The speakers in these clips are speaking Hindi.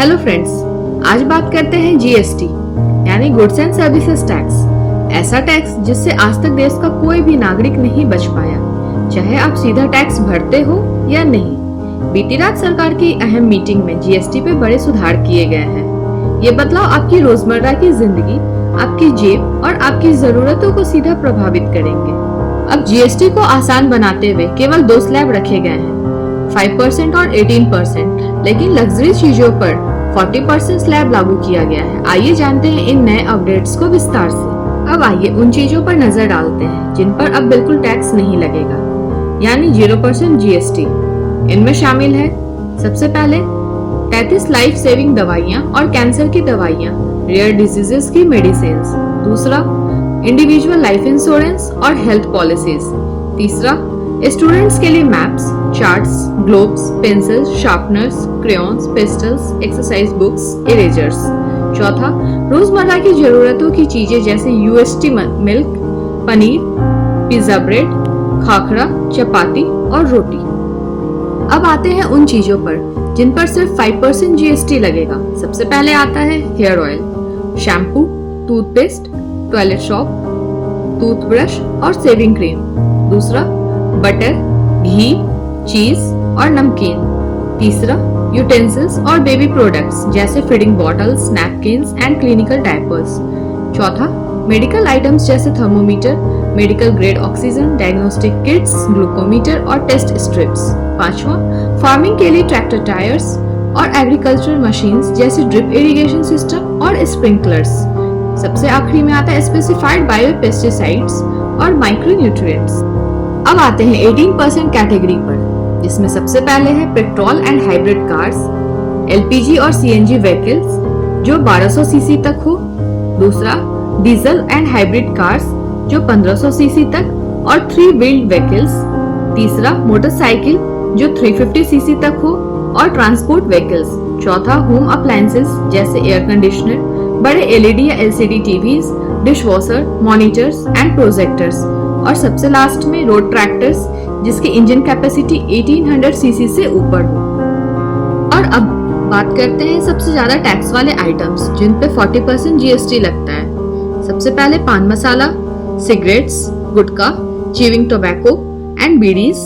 हेलो फ्रेंड्स, आज बात करते हैं जीएसटी यानी गुड्स एंड सर्विसेज टैक्स। ऐसा टैक्स जिससे आज तक देश का कोई भी नागरिक नहीं बच पाया, चाहे आप सीधा टैक्स भरते हो या नहीं। बीती रात सरकार की अहम मीटिंग में जीएसटी पे बड़े सुधार किए गए हैं। ये बदलाव आपकी रोजमर्रा की जिंदगी, आपकी जेब और आपकी जरूरतों को सीधा प्रभावित करेंगे। अब जीएसटी को आसान बनाते हुए केवल 2 स्लैब रखे गए हैं, 5% और 18%, लेकिन लग्जरी चीजों पर 40% स्लैब लागू किया गया है। आइए जानते हैं इन नए अपडेट्स को विस्तार से। अब आइए उन चीजों पर नजर डालते हैं जिन पर अब बिल्कुल टैक्स नहीं लगेगा, यानी 0% जीएसटी। इनमें शामिल है सबसे पहले 33 लाइफ सेविंग दवाइयाँ और कैंसर की दवाइयाँ, रेयर डिजीजेस की मेडिसिन। दूसरा, इंडिविजुअल लाइफ इंश्योरेंस और हेल्थ पॉलिसीज। तीसरा, स्टूडेंट्स के लिए maps, charts, globes, pencils, sharpeners, crayons, pastels, exercise books, erasers. चौथा, रोजमर्रा की जरूरतों की चीजें जैसे UHT milk, paneer, pizza bread, khakhra, chapati और रोटी। अब आते हैं उन चीजों पर जिन पर सिर्फ 5% जीएसटी लगेगा। सबसे पहले आता है hair oil, shampoo, toothpaste, toilet soap, toothbrush और शेविंग क्रीम। दूसरा, बटर, घी, चीज और नमकीन। तीसरा, यूटेंसिल्स और बेबी प्रोडक्ट्स जैसे feeding bottles, napkins and clinical diapers. चौथा, मेडिकल आइटम्स जैसे thermometer, medical grade oxygen, diagnostic kits, glucometer और टेस्ट स्ट्रिप्स। पांचवा, फार्मिंग के लिए ट्रैक्टर टायर्स और एग्रीकल्चरल मशीन्स जैसे ड्रिप इरिगेशन सिस्टम और स्प्रिंकलर्स। सबसे आखिरी में आता है स्पेसिफाइड बायो पेस्टिसाइड्स और माइक्रो न्यूट्रिएंट्स। अब आते हैं 18% कैटेगरी पर, जिसमें सबसे पहले है petrol and hybrid cars, LPG और सीएनजी व्हीकल्स जो 1200 सीसी तक हो। दूसरा, डीजल एंड हाइब्रिड कार्स जो 1500 सीसी तक और 3 व्हील्ड व्हीकल्स। तीसरा, मोटरसाइकिल जो 350 सीसी तक हो और ट्रांसपोर्ट व्हीकल्स। चौथा, होम अप्लायंसेस जैसे एयर कंडीशनर, बड़े एलईडी या LCD TVs, dish washer, monitors and projectors. और सबसे लास्ट में रोड ट्रैक्टर्स जिसकी इंजन कैपेसिटी 1800 सीसी से ऊपर हो। और अब बात करते हैं सबसे ज्यादा टैक्स वाले आइटम्स जिन पे 40% जीएसटी लगता है। सबसे पहले paan masala, cigarettes, gutkha, chewing tobacco and bidis.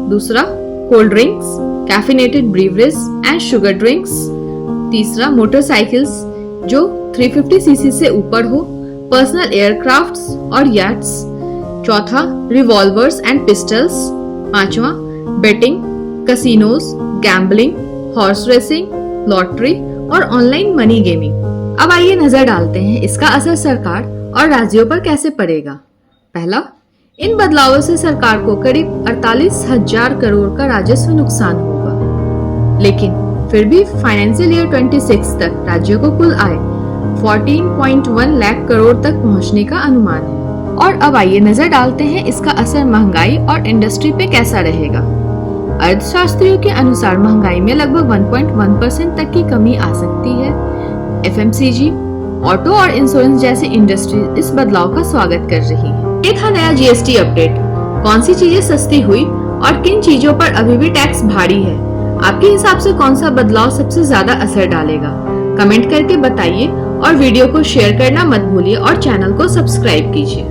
दूसरा, cold drinks, caffeinated beverage and sugar drinks. तीसरा, मोटरसाइकिल्स जो 350 सीसी से ऊपर हो, पर्सनल एयरक्राफ्ट्स और याट्स। चौथा, रिवॉल्वर्स एंड पिस्टल्स। पांचवा, betting, casinos, gambling, horse racing, lottery और ऑनलाइन मनी गेमिंग। अब आइए नजर डालते हैं इसका असर सरकार और राज्यों पर कैसे पड़ेगा। पहला, इन बदलावों से सरकार को करीब 48,000 करोड़ का राजस्व नुकसान होगा, लेकिन फिर भी फाइनेंशियल ईयर 26 तक राज्यों को कुल आय 14.1 लाख करोड़ तक पहुंचने का अनुमान है। और अब आइए नजर डालते हैं इसका असर महंगाई और इंडस्ट्री पे कैसा रहेगा। अर्थशास्त्रियों के अनुसार महंगाई में लगभग 1.1% तक की कमी आ सकती है। एफएमसीजी, ऑटो और इंश्योरेंस जैसी इंडस्ट्री इस बदलाव का स्वागत कर रही है। ये था नया जीएसटी अपडेट। कौन सी चीजें सस्ती हुई और किन चीजों पर अभी भी टैक्स भारी है? आपके हिसाब से कौन सा बदलाव सबसे ज्यादा असर डालेगा? कमेंट करके बताइए और वीडियो को शेयर करना मत भूलिए और चैनल को सब्सक्राइब कीजिए।